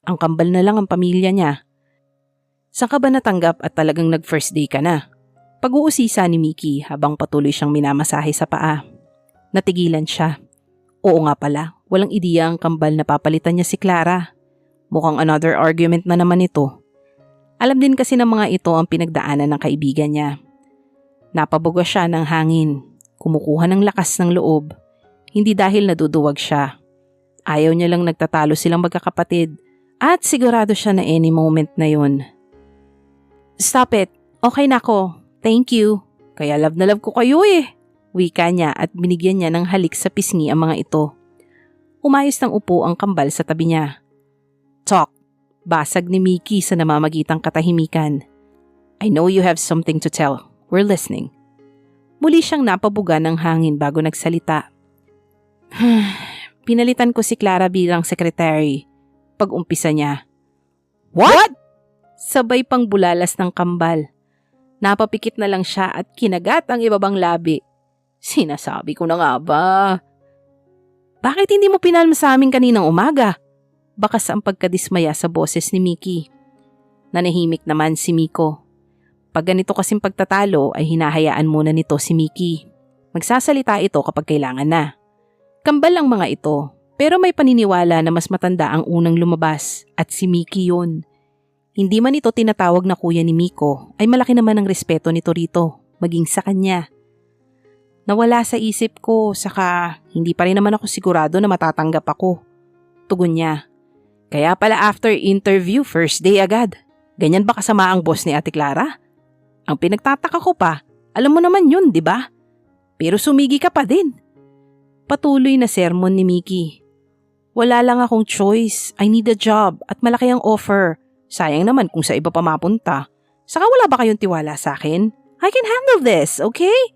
Ang kambal na lang ang pamilya niya. Saan ka ba natanggap at talagang nag-first day ka na? Pag-uusisa ni Mickey habang patuloy siyang minamasahe sa paa. Natigilan siya. Oo nga pala, walang ideya ang kambal na papalitan niya si Clara. Mukhang another argument na naman ito. Alam din kasi ng mga ito ang pinagdaanan ng kaibigan niya. Napabuga siya ng hangin, kumukuha ng lakas ng loob. Hindi dahil naduduwag siya. Ayaw niya lang nagtatalo silang magkakapatid at sigurado siya na any moment na yun. Stop it, okay na ako, thank you. Kaya love na love ko kayo eh. Wika niya at binigyan niya ng halik sa pisngi ang mga ito. Umayos ng upo ang kambal sa tabi niya. Talk, basag ni Mickey sa namamagitang katahimikan. I know you have something to tell. We're listening. Muli siyang napabuga ng hangin bago nagsalita. Pinalitan ko si Clara bilang secretary. Pag-umpisa niya. What? Sabay pang bulalas ng kambal. Napapikit na lang siya at kinagat ang ibabang labi. Sinasabi ko na nga ba? Bakit hindi mo pinalma sa amin kaninang umaga? Bakas ang pagkadismaya sa boses ni Mickey. Nanahimik naman si Miko. Pag ganito kasing pagtatalo ay hinahayaan muna nito si Mickey. Magsasalita ito kapag kailangan na. Kambal ang mga ito, pero may paniniwala na mas matanda ang unang lumabas at si Mickey yun. Hindi man ito tinatawag na kuya ni Miko, ay malaki naman ang respeto nito rito, maging sa kanya. Nawala sa isip ko, saka hindi pa rin naman ako sigurado na matatanggap ako. Tugon niya. Kaya pala after interview, first day agad. Ganyan ba kasama ang boss ni Ate Clara? Ang pinagtataka ko pa, alam mo naman yun, di ba? Pero sumigi ka pa din. Patuloy na sermon ni Mickey. Wala lang akong choice. I need a job at malaki ang offer. Sayang naman kung sa iba pa mapunta. Saka wala ba kayong tiwala sa akin? I can handle this, okay?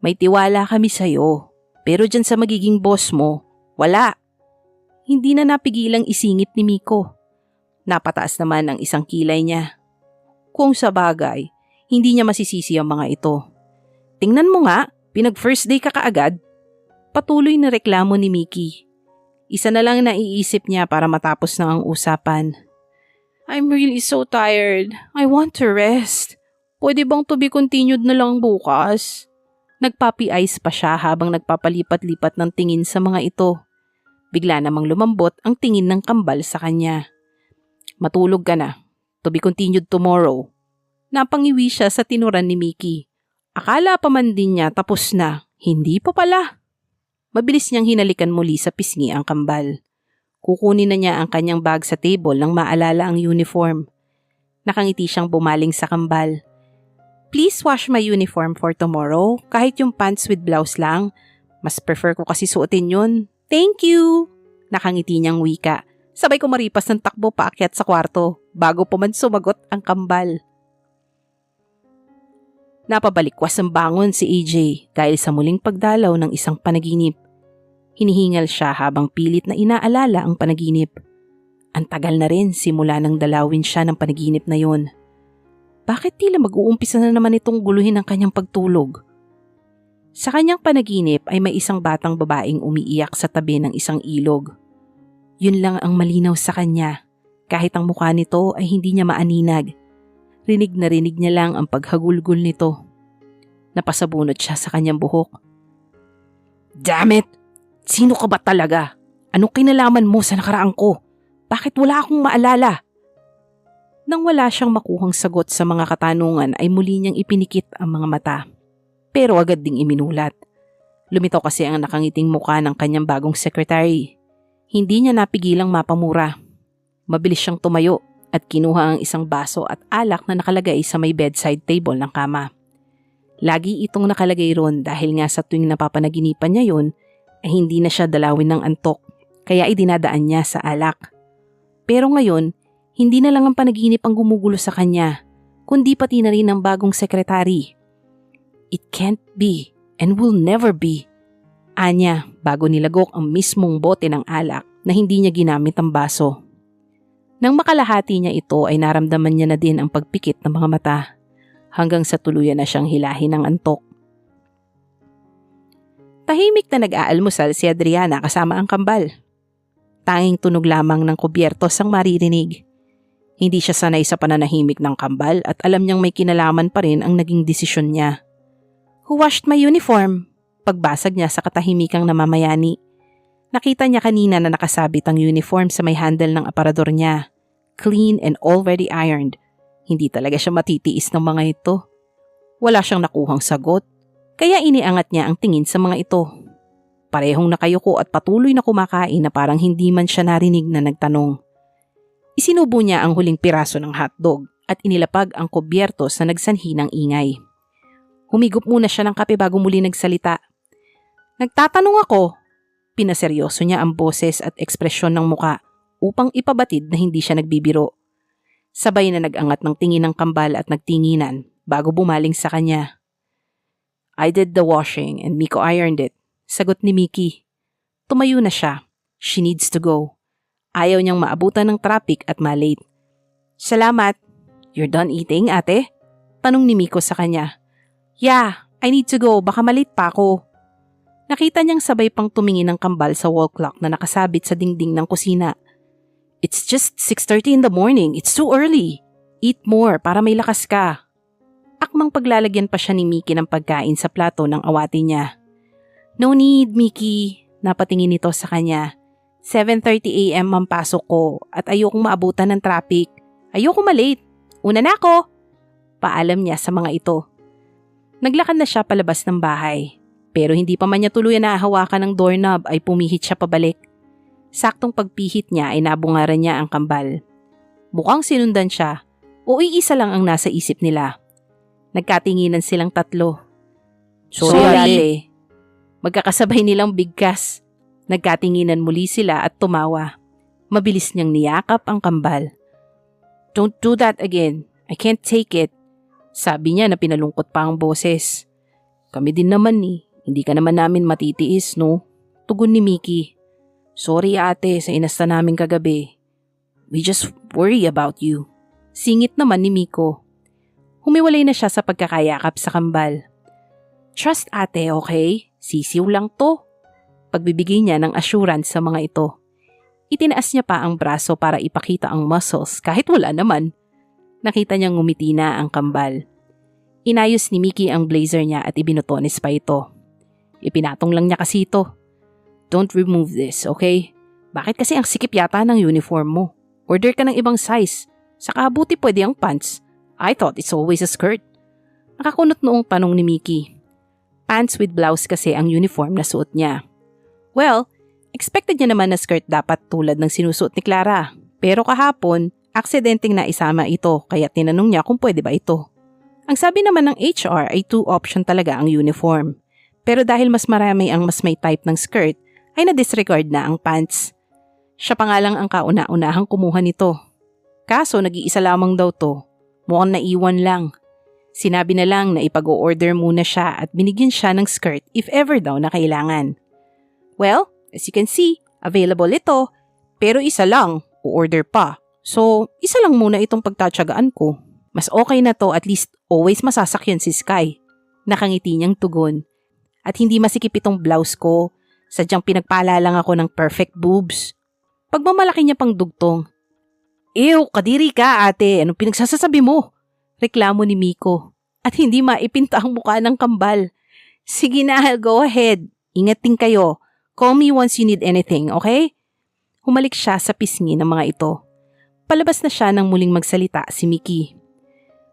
May tiwala kami sa'yo. Pero dyan sa magiging boss mo, wala. Hindi na napigilang isingit ni Miko. Napataas naman ang isang kilay niya. Kung sa bagay, hindi niya masisisi ang mga ito. Tingnan mo nga, pinag-first day ka kaagad. Patuloy na reklamo ni Mickey. Isa na lang naiisip niya para matapos na ang usapan. I'm really so tired. I want to rest. Pwede bang to be continued na lang bukas? Nagpapi-ice pa siya habang nagpapalipat-lipat ng tingin sa mga ito. Bigla namang lumambot ang tingin ng kambal sa kanya. Matulog ka na. To be continued tomorrow. Napangiwi siya sa tinuran ni Mickey. Akala pa man din niya tapos na. Hindi pa pala. Mabilis niyang hinalikan muli sa pisngi ang kambal. Kukunin na niya ang kanyang bag sa table nang maalala ang uniform. Nakangiti siyang bumaling sa kambal. Please wash my uniform for tomorrow. Kahit yung pants with blouse lang. Mas prefer ko kasi suotin yun. Thank you! Nakangiti niyang wika. Sabay ko maripas ng takbo paakyat sa kwarto bago pa man sumagot ang kambal. Napabalikwas ang bangon si AJ dahil sa muling pagdalaw ng isang panaginip. Hinihingal siya habang pilit na inaalala ang panaginip. Ang tagal na rin simula nang dalawin siya ng panaginip na yon. Bakit tila mag-uumpisa na naman itong guluhin ang kanyang pagtulog? Sa kanyang panaginip ay may isang batang babaeng umiiyak sa tabi ng isang ilog. Yun lang ang malinaw sa kanya, kahit ang mukha nito ay hindi niya maaninag. Rinig na rinig niya lang ang paghagulgol nito. Napasabunot siya sa kanyang buhok. Damn it! Sino ka ba talaga? Anong kinalaman mo sa nakaraan ko? Bakit wala akong maalala? Nang wala siyang makuhang sagot sa mga katanungan ay muli niyang ipinikit ang mga mata. Pero agad ding iminulat. Lumitaw kasi ang nakangiting mukha ng kanyang bagong secretary. Hindi niya napigilang mapamura. Mabilis siyang tumayo at kinuha ang isang baso at alak na nakalagay sa may bedside table ng kama. Lagi itong nakalagay ron dahil nga sa tuwing napapanaginipan niya yon ay hindi na siya dalawin ng antok kaya idinadaan niya sa alak. Pero ngayon, hindi na lang ang panaginip ang gumugulo sa kanya, kundi pati na rin ang bagong sekretary. It can't be and will never be. Anya bago nilagok ang mismong bote ng alak na hindi niya ginamit ang baso. Nang makalahati niya ito ay naramdaman niya na din ang pagpikit ng mga mata hanggang sa tuluyan na siyang hilahin ng antok. Tahimik na nag-aalmusal si Adriana kasama ang kambal. Tanging tunog lamang ng kubyertos ang maririnig. Hindi siya sanay sa pananahimik ng kambal at alam niyang may kinalaman pa rin ang naging desisyon niya. "Who washed my uniform?" Pagbasag niya sa katahimikang namamayani. Nakita niya kanina na nakasabit ang uniform sa may handle ng aparador niya. Clean and already ironed. Hindi talaga siya matitiis ng mga ito. Wala siyang nakuhang sagot, kaya iniangat niya ang tingin sa mga ito. Parehong nakayuko at patuloy na kumakain na parang hindi man siya narinig na nagtanong. Isinubo niya ang huling piraso ng hotdog at inilapag ang kubyertos na nagsanhi ng ingay. Humigop muna siya ng kape bago muli nagsalita. "Nagtatanong ako." Pinaseryoso niya ang boses at ekspresyon ng muka upang ipabatid na hindi siya nagbibiro. Sabay na nag-angat ng tingin ng kambal at nagtinginan bago bumaling sa kanya. "I did the washing and Miko ironed it," sagot ni Mickey. Tumayo na siya. She needs to go. Ayaw niyang maabutan ng traffic at malate. "Salamat. You're done eating, ate?" Tanong ni Miko sa kanya. "Yeah, I need to go. Baka malate pa ako." Nakita niyang sabay pang tumingin ng kambal sa wall clock na nakasabit sa dingding ng kusina. "It's just 6:30 in the morning. It's too early. Eat more para may lakas ka." Akmang paglalagyan pa siya ni Mickey ng pagkain sa plato ng awati niya. "No need, Mickey." Napatingin nito sa kanya. 7:30 a.m. ang pasok ko at ayokong maabutan ng traffic. Ayoko malate. Una na ako. Paalam niya sa mga ito. Naglakad na siya palabas ng bahay. Pero hindi pa man niya tuluyan na hawakan ng doorknob ay pumihit siya pabalik. Saktong pagpihit niya ay nabungaran niya ang kambal. Mukhang sinundan siya o iisa lang ang nasa isip nila. Nagkatinginan silang tatlo. Sorry. Ate. Magkakasabay nilang bigkas. Nagkatinginan muli sila at tumawa. Mabilis niyang niyakap ang kambal. "Don't do that again. I can't take it." Sabi niya na pinalungkot pa ang boses. "Kami din naman eh. Hindi ka naman namin matitiis, no?" Tugon ni Mickey. "Sorry ate sa inasta namin kagabi. We just worry about you." Singit naman ni Miko. Humiwalay na siya sa pagkakayakap sa kambal. "Trust ate, okay? Sisiw lang to." Pagbibigay niya ng assurance sa mga ito. Itinaas niya pa ang braso para ipakita ang muscles kahit wala naman. Nakita niyang ngumiti na ang kambal. Inayos ni Mickey ang blazer niya at ibinutones pa ito. Ipinatong lang niya kasi ito. "Don't remove this, okay? Bakit kasi ang sikip yata ng uniform mo? Order ka ng ibang size. Saka buti pwede ang pants. I thought it's always a skirt." Nakakunot noong tanong ni Mickey. Pants with blouse kasi ang uniform na suot niya. Well, expected niya naman na skirt dapat tulad ng sinusuot ni Clara. Pero kahapon, aksidenteng naisama ito kaya tinanong niya kung pwede ba ito. Ang sabi naman ng HR ay 2 option talaga ang uniform. Pero dahil mas marami ang mas may type ng skirt, ay na-disregard na ang pants. Siya pa nga lang ang kauna-unahang kumuha nito. Kaso nag-iisa lamang daw to. Mukhang naiwan lang. Sinabi na lang na ipag-o-order muna siya at binigyan siya ng skirt if ever daw na kailangan. Well, as you can see, available ito, pero isa lang, o-order pa. So, isa lang muna itong pagtatsagaan ko. Mas okay na to, at least always masasakyan si Sky. Nakangiti niyang tugon. At hindi masikip itong blouse ko, sadyang pinagpala lang ako ng perfect boobs. Pagmamalaki niya pang dugtong. "Ew, kadiri ka ate, anong pinagsasasabi mo?" Reklamo ni Miko. At hindi maipinta ang mukha ng kambal. "Sige na, go ahead. Ingat din kayo. Call me once you need anything, okay?" Humalik siya sa pisngi ng mga ito. Palabas na siya nang muling magsalita si Mickey.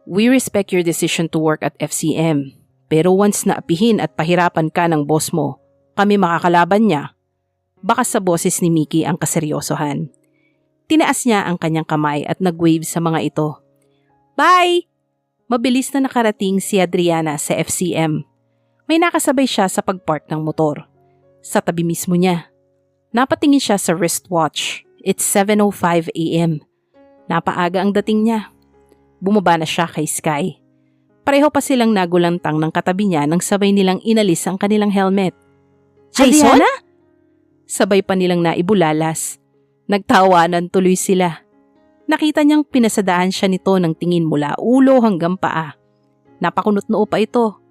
"We respect your decision to work at FCM. Pero once na apihin at pahirapan ka ng boss mo, kami makakalaban niya." Bakas sa boses ni Mickey ang kaseryosohan. Tinaas niya ang kanyang kamay at nag-wave sa mga ito. "Bye!" Mabilis na nakarating si Adriana sa FCM. May nakasabay siya sa pagpark ng motor. Sa tabi mismo niya. Napatingin siya sa wristwatch. It's 7:05 a.m. Napaaga ang dating niya. Bumaba na siya kay Sky. Pareho pa silang nagulantang ng katabi niya nang sabay nilang inalis ang kanilang helmet. "Jason?" Sabay pa nilang naibulalas. Nagtawanan tuloy sila. Nakita niyang pinasadaan siya nito ng tingin mula ulo hanggang paa. Napakunot noo pa ito.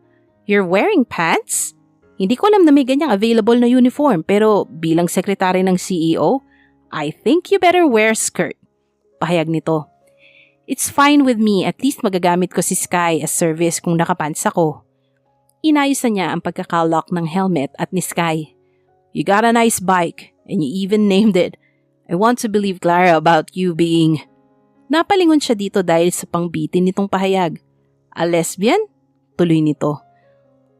"You're wearing pants? Hindi ko alam na may ganyang available na uniform pero bilang sekretary ng CEO, I think you better wear skirt. Pahayag nito. It's fine with me, at least magagamit ko si Sky as service kung nakapants ako. Inayos na niya ang pagkakalock ng helmet at ni Sky. You got a nice bike, and you even named it. I want to believe Clara about you being... Napalingon siya dito dahil sa pangbitin nitong pahayag. A lesbian? Tuloy nito.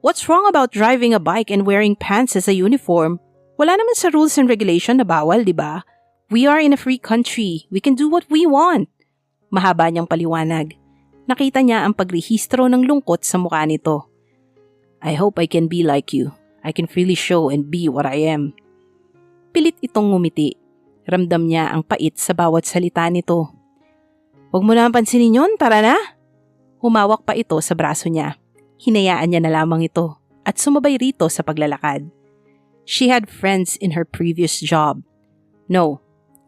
What's wrong about driving a bike and wearing pants as a uniform? Wala naman sa rules and regulation na bawal, di ba? We are in a free country. We can do what we want. Mahaba niyang paliwanag. Nakita niya ang pagrehistro ng lungkot sa mukha nito. I hope I can be like you. I can freely show and be what I am. Pilit itong ngumiti. Ramdam niya ang pait sa bawat salita nito. Huwag mo na pansinin yun, tara na. Humawak pa ito sa braso niya. Hinayaan niya na lamang ito at sumabay rito sa paglalakad. She had friends in her previous job. No,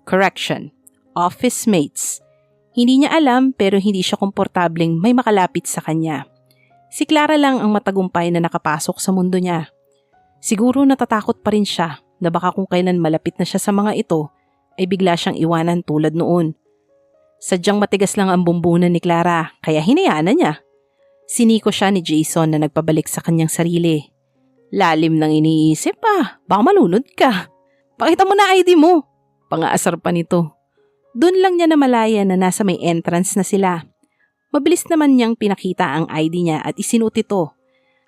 correction, office mates. Hindi niya alam pero hindi siya komportableng may makalapit sa kanya. Si Clara lang ang matagumpay na nakapasok sa mundo niya. Siguro natatakot pa rin siya na baka kung kailan malapit na siya sa mga ito ay bigla siyang iwanan tulad noon. Sadyang matigas lang ang bumbunan ni Clara kaya hinayaan na niya. Siniko siya ni Jason na nagpabalik sa kanyang sarili. Lalim ng iniisip baka malunod ka. Pakita mo na ID mo. Pangaasar pa nito. Doon lang niya namalaya na nasa may entrance na sila. Mabilis naman niyang pinakita ang ID niya at isinuot ito.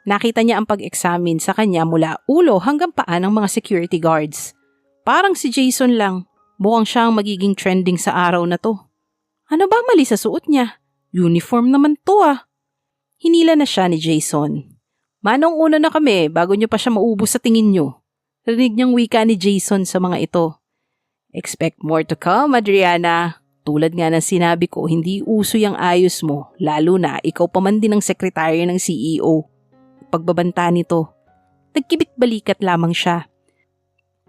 Nakita niya ang pag-examine sa kanya mula ulo hanggang paa ng mga security guards. Parang si Jason lang. Mukhang siya ang magiging trending sa araw na to. Ano ba mali sa suot niya? Uniform naman to Hinila na siya ni Jason. Manong una na kami bago niyo pa siya maubos sa tingin niyo. Rinig niyang wika ni Jason sa mga ito. Expect more to come, Adriana. Tulad nga ng sinabi ko, hindi uso yung ayos mo, lalo na ikaw pa man din ang sekretarya ng CEO. Pagbabanta nito, nagkibit balikat lamang siya.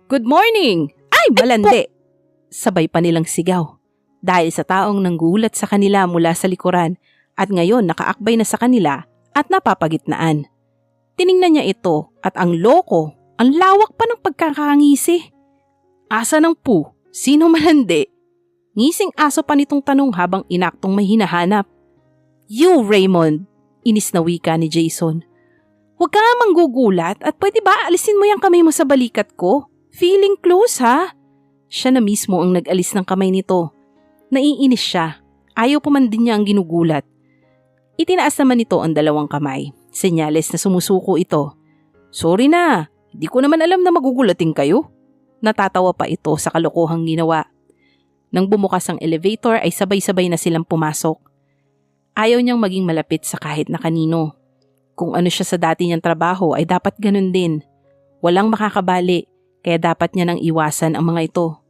Good morning! Ay, malandi! Sabay pa nilang sigaw. Dahil sa taong nanggulat sa kanila mula sa likuran at ngayon nakaakbay na sa kanila at napapagitnaan. Tiningnan niya ito at ang loko, ang lawak pa ng pagkakangisi. Asa ng pu? Sino malandi? Ngising aso pa nitong tanong habang inaktong may hinahanap. You, Raymond! Inis na wika ni Jason. Huwag ka nga manggugulat at pwede ba alisin mo yung kamay mo sa balikat ko? Feeling close Siya na mismo ang nag-alis ng kamay nito. Naiinis siya. Ayaw pa man din niya ang ginugulat. Itinaas naman nito ang dalawang kamay. Senyales na sumusuko ito. Sorry na, hindi ko naman alam na magugulating kayo. Natatawa pa ito sa kalokohang ginawa. Nang bumukas ang elevator ay sabay-sabay na silang pumasok. Ayaw niyang maging malapit sa kahit na kanino. Kung ano siya sa dati niyang trabaho ay dapat ganun din. Walang makakabali kaya dapat niya nang iwasan ang mga ito.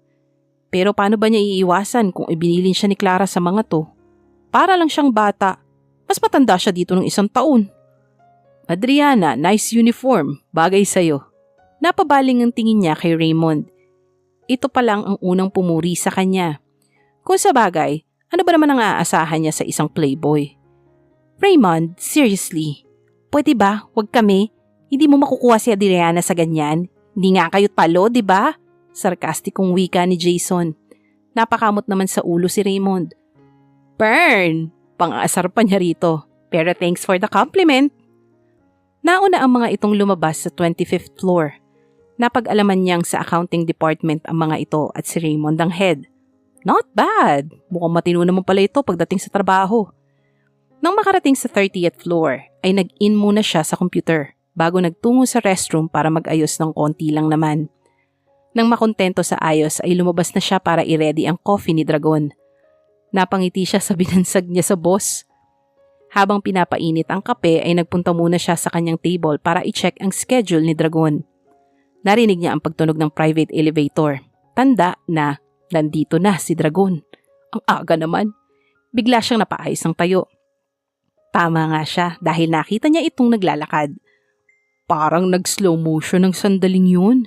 Pero paano ba niya iiwasan kung ibinilin siya ni Clara sa mga to? Para lang siyang bata. Mas matanda siya dito ng 1 taon. Adriana, nice uniform. Bagay sa'yo. Napabaling ang tingin niya kay Raymond. Ito pa lang ang unang pumuri sa kanya. Kung sa bagay, ano ba naman ang aasahan niya sa isang playboy? Raymond, seriously, pwede ba? Huwag kami. Hindi mo makukuha si Adriana sa ganyan. Hindi nga kayo talo, di ba? Sarkastikong wika ni Jason. Napakamot naman sa ulo si Raymond. Burn! Pang-aasar pa niya rito. Pero thanks for the compliment. Nauna ang mga itong lumabas sa 25th floor. Napag-alaman niyang sa accounting department ang mga ito at si Raymond ang head. Not bad. Mukhang matino naman pala ito pagdating sa trabaho. Nang makarating sa 30th floor, ay nag-in muna siya sa computer bago nagtungo sa restroom para mag-ayos ng konti lang naman. Nang makontento sa ayos ay lumabas na siya para i-ready ang coffee ni Dragon. Napangiti siya sa binansag niya sa boss. Habang pinapainit ang kape ay nagpunta muna siya sa kanyang table para i-check ang schedule ni Dragon. Narinig niya ang pagtunog ng private elevator. Tanda na nandito na si Dragon. Ang aga naman. Bigla siyang napaayos ng tayo. Tama nga siya dahil nakita niya itong naglalakad. Parang nag-slow motion ng sandaling yun.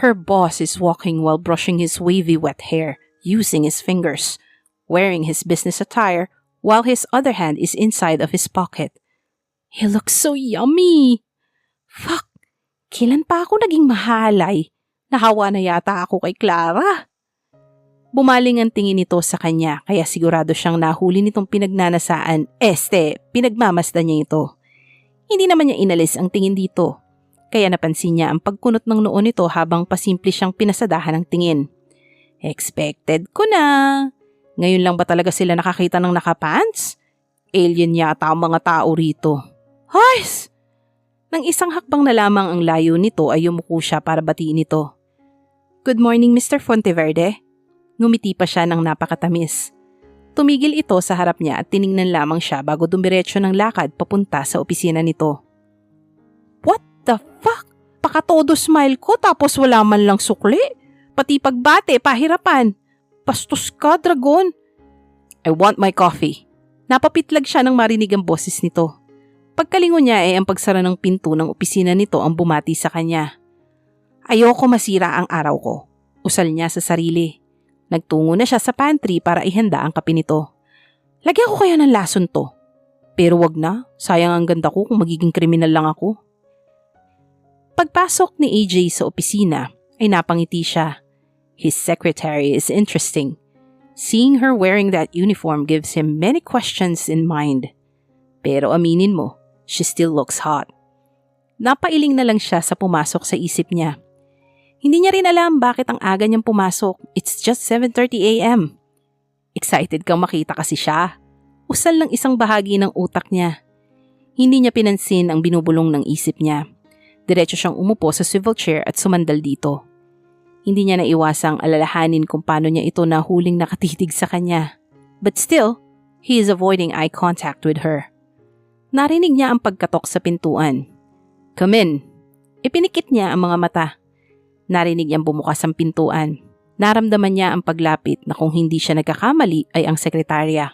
Her boss is walking while brushing his wavy wet hair using his fingers, wearing his business attire while his other hand is inside of his pocket. He looks so yummy! Fuck! Kailan pa ako naging mahalay? Nahawa na yata ako kay Clara. Bumaling ang tingin nito sa kanya kaya sigurado siyang nahuli nitong pinagnanasaan. Pinagmamasdan niya ito. Hindi naman niya inalis ang tingin dito. Kaya napansin niya ang pagkunot ng noo nito habang pasimple siyang pinasadahan ng tingin. Expected ko na. Ngayon lang ba talaga sila nakakita ng nakapants? Alien yata ang mga tao rito. Hays! Nang isang hakbang na lamang ang layo nito ay yumuko siya para batiin ito. Good morning, Mr. Fonteverde. Ngumiti pa siya ng napakatamis. Tumigil ito sa harap niya at tiningnan lamang siya bago dumiretso ng lakad papunta sa opisina nito. What the fuck? Pakatodo smile ko tapos wala man lang sukli. Pati pagbate, pahirapan. Bastos ka, dragon. I want my coffee. Napapitlag siya nang marinig ang boses nito. Pagkalingon niya ang pagsara ng pinto ng opisina nito ang bumati sa kanya. Ayoko masira ang araw ko. Usal niya sa sarili. Nagtungo na siya sa pantry para ihanda ang kape nito. Lagyan ko kaya ng lason to. Pero wag na, sayang ang ganda ko kung magiging kriminal lang ako. Pagpasok ni AJ sa opisina ay napangiti siya. His secretary is interesting. Seeing her wearing that uniform gives him many questions in mind. Pero aminin mo, she still looks hot. Napailing na lang siya sa pumasok sa isip niya. Hindi niya rin alam bakit ang aga niyang pumasok. It's just 7:30 a.m. Excited kang makita kasi siya. Usal ng isang bahagi ng utak niya. Hindi niya pinansin ang binubulong ng isip niya. Diretso siyang umupo sa swivel chair at sumandal dito. Hindi niya naiwasang alalahanin kung paano niya ito nahuling nakatitig sa kanya. But still, he is avoiding eye contact with her. Narinig niya ang pagkatok sa pintuan. Come in. Ipinikit niya ang mga mata. Narinig niyang bumukas ang pintuan. Naramdaman niya ang paglapit na kung hindi siya nagkakamali ay ang sekretarya.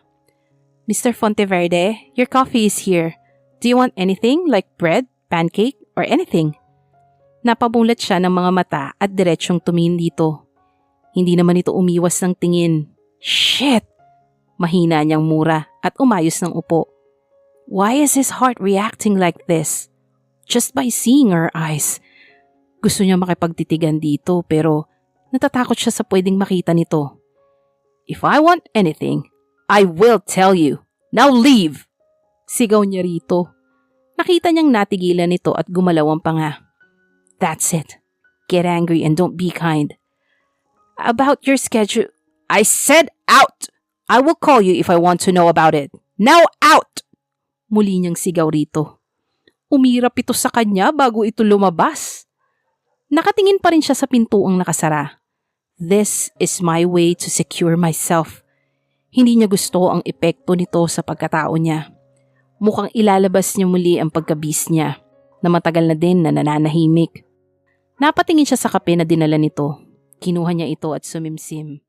Mr. Fonteverde, your coffee is here. Do you want anything like bread, pancake, or anything? Napabulat siya ng mga mata at diretsyong tumingin dito. Hindi naman ito umiwas ng tingin. Shit! Mahina niyang mura at umayos ng upo. Why is his heart reacting like this? Just by seeing her eyes. Gusto niya makipagtitigan dito pero natatakot siya sa pwedeng makita nito. If I want anything, I will tell you. Now leave! Sigaw niya rito. Nakita niyang natigilan nito at gumalaw ang panga. That's it. Get angry and don't be kind. About your schedule, I said out! I will call you if I want to know about it. Now out! Muli niyang sigaw rito. Umirap ito sa kanya bago ito lumabas. Nakatingin pa rin siya sa pintuang nakasara. This is my way to secure myself. Hindi niya gusto ang epekto nito sa pagkatao niya. Mukhang ilalabas niya muli ang pagkabis niya na matagal na din na nananahimik. Napatingin siya sa kape na dinala nito. Kinuha niya ito at sumimsim.